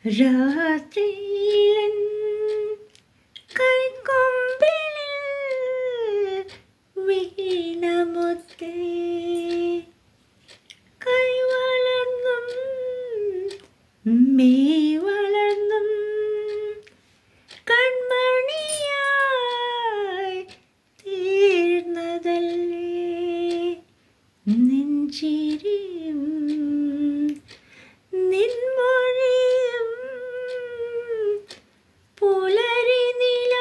രാത്രിയിലൻ കൈക്കൊമ്പിളിൽ വീണമുത്തേ കൈവളർന്നും May വളർന്നും കൺമണിയായി തീർന്നതല്ലേ നെഞ്ചിരിയും നിൻമൊഴിയും പുലരി നിലാവായി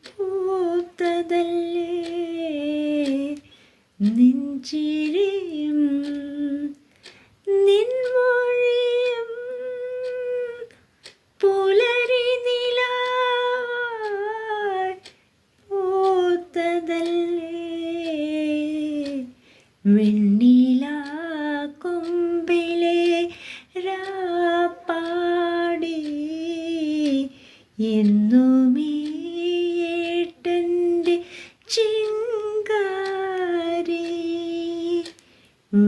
പൂത്തതല്ലേ നെഞ്ചിരിയും നിൻമൊഴിയും പുലരി നിലാവായി പൂത്തതല്ലേ വെണ്ണിലാ കൊമ്പിലെ രാപ്പാടി എന്നുമേ ഏട്ടൻ്റെ ചിങ്കാരി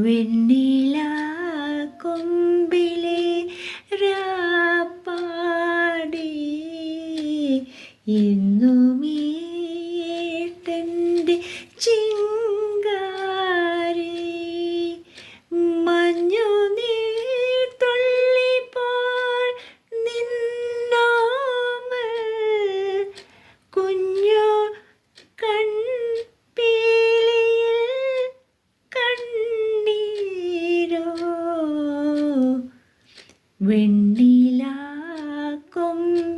വെണ്ണിലാ കൊമ്പിലെ രാപ്പാടി എന്നുമേ ഏട്ടൻ്റെ ചിങ്കാരി മഞ്ഞുനീർത്തുള്ളി പോൽ നിന്നോമൽ കുഞ്ഞു കൺപീലിയിൽ കണ്ണീരോ വെണ്ണിലാ കൊമ്പിലെ